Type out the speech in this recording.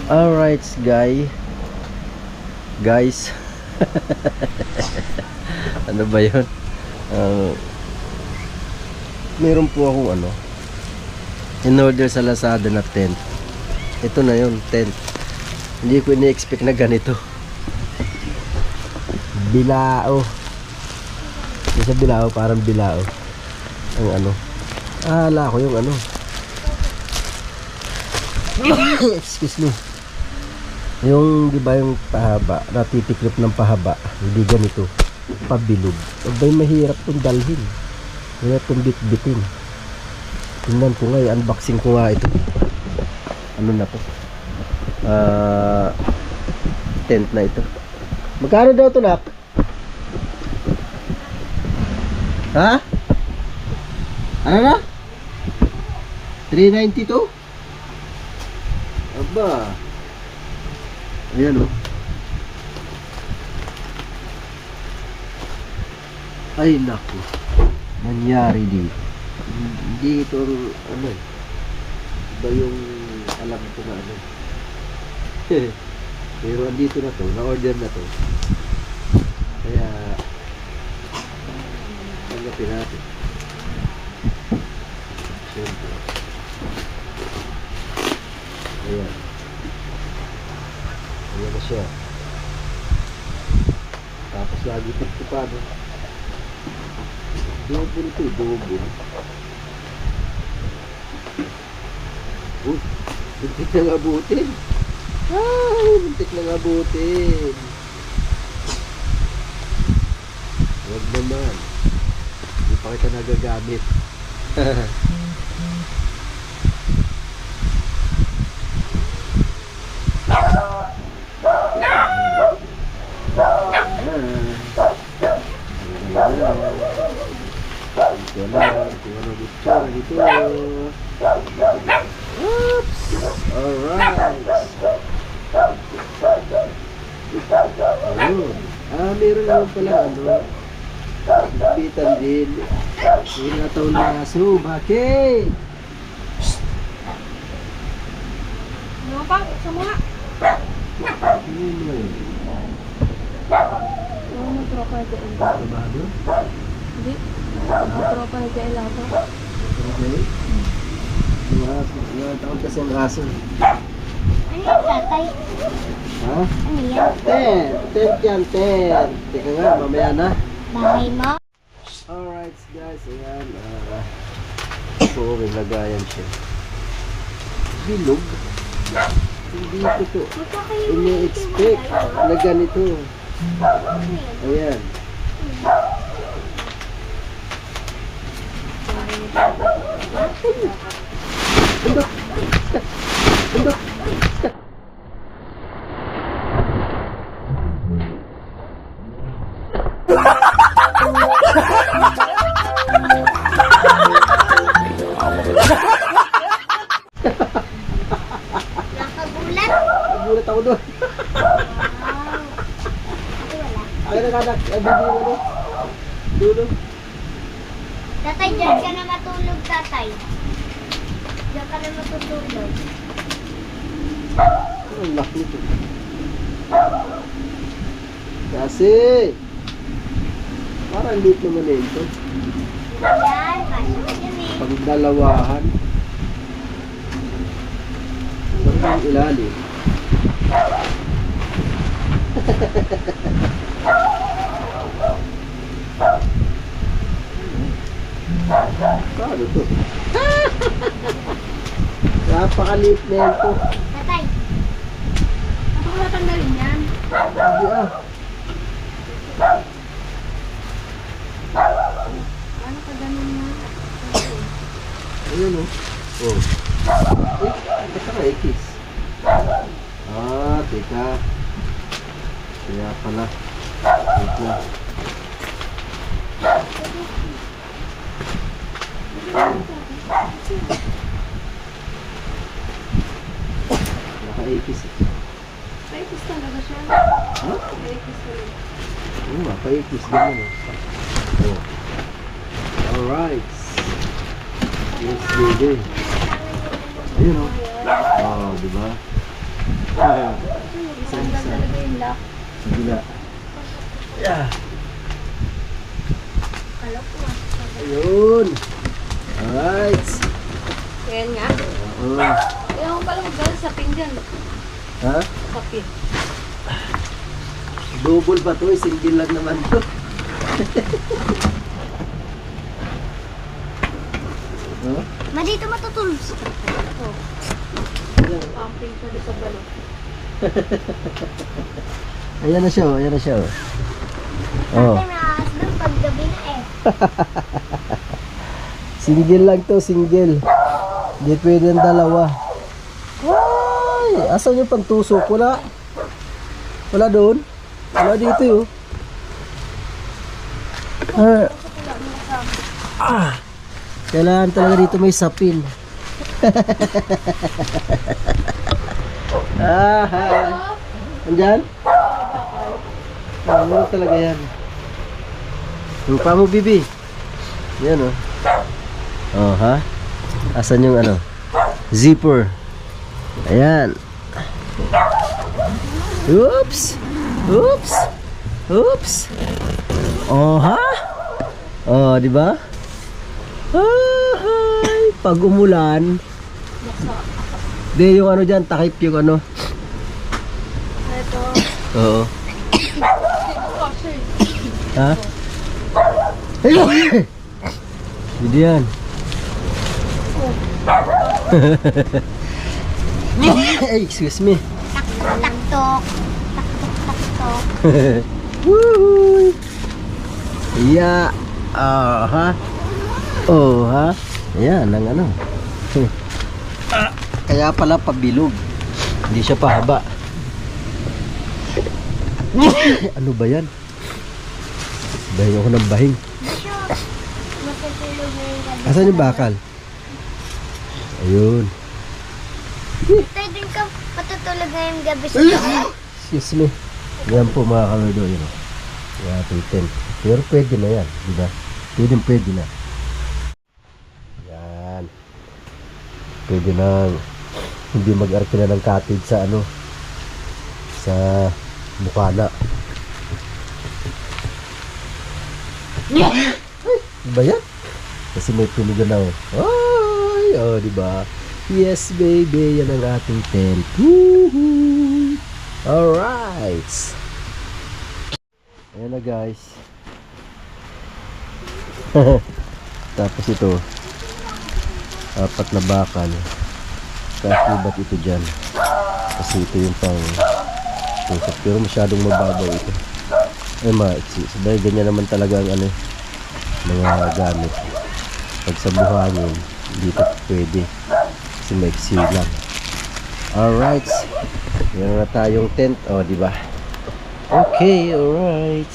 Alright guys. Ano ba yun? Meron po akong in order sa Lazada na tent. Ito na yun, tent. Hindi ko ini-expect na ganito. Bilao. Hindi siya bilao, parang bilao. Ang ala ko yung excuse me. Yung di ba yung pahaba, natitiklop ng pahaba, hindi ganito, pabilog. Abay mahirap tong dalhin. Mahirap tong bitbitin. Tingnan ko nga, unboxing ko nga ito. Ano na to? Tent na ito. Magkano daw to, nak? Ha? Ano na? 392? Aba. Ayan o. Ay naku. Nangyari dito. Hindi ito iba yung alam ko na pero andito na to, na-order na to. Kaya tanggapin natin. Siyempre. Ayan. Ayan na siya. Tapos lagi tip-tipan. Double ito, double. Uy, buntik na abutin. Ay, buntik na abutin. Huwag naman. Hindi pa kita nagagamit. Oops! Alright! Ayun. Meron naman pala bitan din. Meron na taon na aso. Bakit? Ano pa? Sa mga? Ano tropa na dyan? Trabaho? Hindi. Tropa na dyan lang. Okay. Mga taon kasi ang aso. Ano yung tatay? Ha? Ano yan? Tent yan, tent. Teka nga, mamaya na. Bahay mo? Alright guys, ayan. So, may lagayan siya. Bilog. Hindi ko to ini-expect na ganito. Ayan. Undok. Undok. Nakagulat? Nagulat ako doon. Ay, nakanak. Ay, bibiro mo. Dulo. Tatay, dyan ka na matulog, tatay. Dyan ka na matutulog. Ang laki nito. Kasi parang lit naman ito. Yan, kasya ka dyan eh. Pagdalawahan. Parang ilalim. Paano to? Napakaliit na yan to. Tatay, Ako wala tanggalin yan. Hindi Ano ka ganun na? Ayun o. Oh. Basta ka ikis. Teka. Kaya pala. Wait lang. Naka-ikis eh. Paipis talaga siya. Ha? Paipis talaga. Oo nga, paikis ganun eh. Oh. Alright. Yes, baby. Ayun o. Oh, diba? Sandal talaga yung lock. Sige na. Yeah. Kala ko Ayun. Alright. Yan nga. Oo. Kaya ko pala magdala sa pinggan. Ha? Kape. Double ba to? Single lang naman to. Huh? Ma, dito matutulog sa tatay. Oh. Camping pa doon sa balon. Ayan na siya, oh. Ayan na siya, oh. Oh. Tatay, nakakas doon pag gabi na eh. Single lang to, single. Hindi pwede ang dalawa. Ay, asan yung pantusok? Wala. Wala doon. Wala dito, oh. Kailangan talaga dito may sapin. Andyan? Meron talaga yan. Lupa mo, Bibi. Yan, oh. Oh, ha? Asan yung ano? Zipper. Ayan. Oops. Oops. Oops. Oh, ha? Oh, di ba? Ay, pag umulan. Di, yung ano dyan, takip yung ano. Ito. Oo. Ha? Ayun! Hindi yan. Ay, excuse me. Taktok. Taktok. Woohoo! Yeah. Ha? Oh, ha? Ayan, ang ano. Kaya pala pabilog. Hindi siya pahaba. Ano ba yan? Bahing ako ng bahing. Matutulog na yung gabi. Asan yung bakal? Ayun. Tayo din ka matutulog na yung gabi sa tatay. Excuse me. Yan po mga kalordo. Yun o. Yung ating tent. Pero pwede na yan. Diba? Pwede na. Yan. Pwede na hindi mag-arte na ng cottage sa ano. Sa Bukana. Diba yan? Kasi may tulugan na oh. Ay, oh, diba? Yes, baby. Yan ang ating tent. Woohoo! Alright. Ayan na, guys. Tapos ito. 4 na bakal. Kasibat ito dyan. Kasi ito yung pang tusok. Pero masyadong mababaw ito. Ay, maiksi. Sabay, ganyan naman talaga ang ano, mga gamit. Pag sa buhangin, hindi ito pwede. Kasi maiksi lang. Alright. Meron na tayong tent. O, diba? Okay, alright.